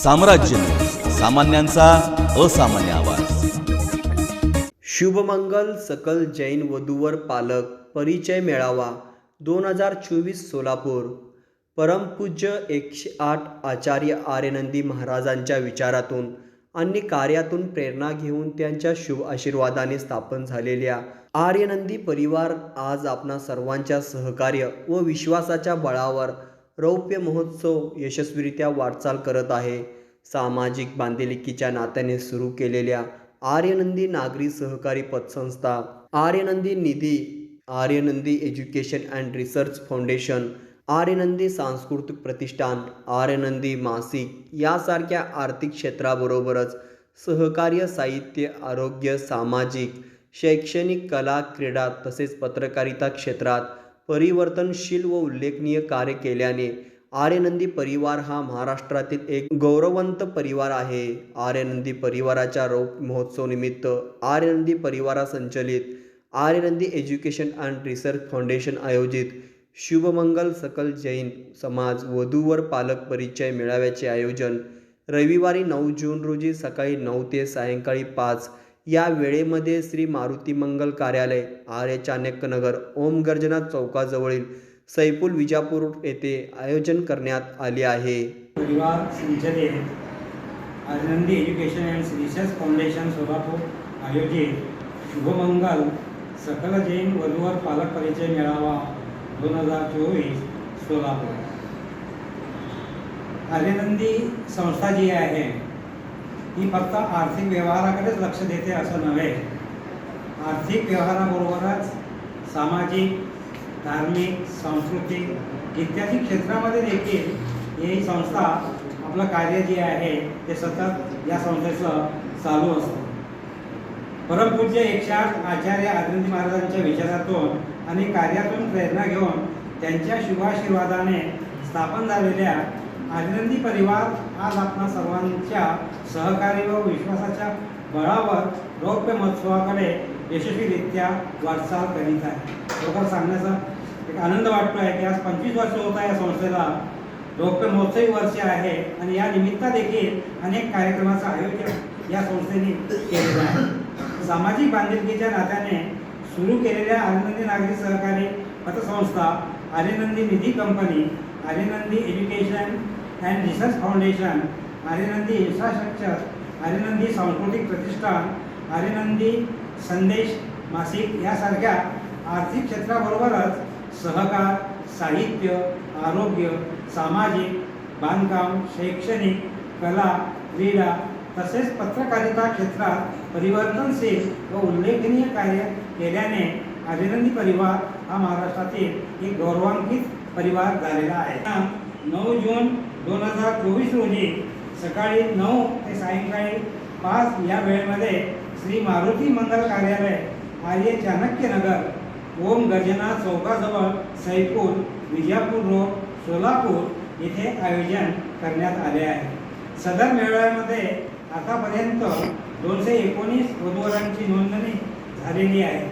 साम्राज्य न्यूज, सामान्यांचा असामान्य आवाज। शुभमंगल सकल जैन वधूवर पालक परिचय मेळावा 2024 सोलापूर। परमपूज्य 108 आचार्य आर्यनंदी महाराजांच्या विचारातून आणि कार्यातून प्रेरणा घेऊन त्यांच्या शुभ आशीर्वादाने स्थापन झालेल्या आर्यनंदी परिवार आज आपणा सर्वांच्या सहकार्य व विश्वासाच्या बळावर रौप्य महोत्सव यशस्वीरित्या वाटचाल करत आहे। सामाजिक बांधिलकीच्या नात्याने सुरू केलेल्या आर्यनंदी नागरी सहकारी पतसंस्था, आर्यनंदी निधी, आर्यनंदी एज्युकेशन अँड रिसर्च फाउंडेशन, आर्यनंदी सांस्कृतिक प्रतिष्ठान, आर्यनंदी मासिक यासारख्या आर्थिक क्षेत्राबरोबरच सहकार्य, साहित्य, आरोग्य, सामाजिक, शैक्षणिक, कला, क्रीडा तसेच पत्रकारिता क्षेत्रात परिवर्तनशील व उल्लेखनीय कार्य केल्याने आर्यनंदी परिवार हा महाराष्ट्रातील एक गौरववंत परिवार आहे। आर्यनंदी परिवाराच्या रौप्य महोत्सव निमित्त आर्यनंदी परिवारासंचलित आर्यनंदी एज्युकेशन अँड रिसर्च फाउंडेशन आयोजित शुभमंगल सकल जैन समाज वधूवर पालक परिचय मेळाव्याचे आयोजन रविवारी 9 जून रोजी सकाळी 9 ते सायंकाळी 5 या वेळेमध्ये श्री मारुती मंगल कार्यालय, आर्य चाणक्य नगर, ओम गर्जना चौकाजवळील सैफुल विजापूर येथे आयोजन करण्यात आले आहे। परिवार संचलित Aryanandi education and research foundation Solapur आयोजित शुभमंगल सकल जैन वधूवर पालक परिचय मेळावा 2024 सोलापूर। आर्यनंदी संस्था जी आहे ही फक्त आर्थिक व्यवहाराकडेच लक्ष देते असं नव्हे, आर्थिक व्यवहाराबरोबरच सामाजिक, धार्मिक, सांस्कृतिक इत्यादी क्षेत्रामध्ये देखील ही संस्था आपलं कार्य जे आहे ते सतत या संस्थेचं चालू असतं। परमपूज्य 108 आचार्य आर्यनंदी महाराजांच्या विचारातून आणि कार्यातून प्रेरणा घेऊन त्यांच्या शुभाशीर्वादाने स्थापन झालेल्या आर्यनंदी परिवार आज आपणा सर्वांच्या सहकार्य व विश्वासाच्या बळावर रौप्य महोत्सवाकडे यशस्वीरित्या वाटचाल करीत आहे। खरोखर सांगण्याचा एक आनंद वाटतो आहे की आज 25 वर्ष होत आहे या संस्थेला, रौप्य महोत्सवी वर्ष आहे आणि या निमित्त देखील अनेक कार्यक्रमाचं आयोजन या संस्थेने केलेलं आहे। सामाजिक बांधिलकीच्या नात्याने सुरू केलेल्या आर्यनंदी नागरी सहकारी पतसंस्था, आर्यनंदी निधी company, Aryanandi education and research foundation, Aryanandi infrastructure, Aryanandi सांस्कृतिक प्रतिष्ठान, आर्यनंदी संदेश मासिक यासारख्या आर्थिक क्षेत्राबरोबरच सहकार, साहित्य, आरोग्य, सामाजिक, बांधकाम, शैक्षणिक, कला, क्रीडा तसेच पत्रकारिता क्षेत्रात परिवर्तनशील व उल्लेखनीय कार्य केल्याने आर्यनंदी परिवार हा महाराष्ट्रातील एक गौरवान्वित परिवार झालेला आहे। 9 जून 2024 रोजी सकाळी 9 ते सायंकाळी 5 या वेळेमध्ये श्री मारुती मंगल कार्यालय, आर्य चाणक्य नगर, ओम गर्जना चौकाजवळ सैफुल विजापूर रोड सोलापूर येथे आयोजन करण्यात आले आहे। सदर मेळाव्यामध्ये आतापर्यंत 219 वधूवरांची नोंदणी झालेली आहे।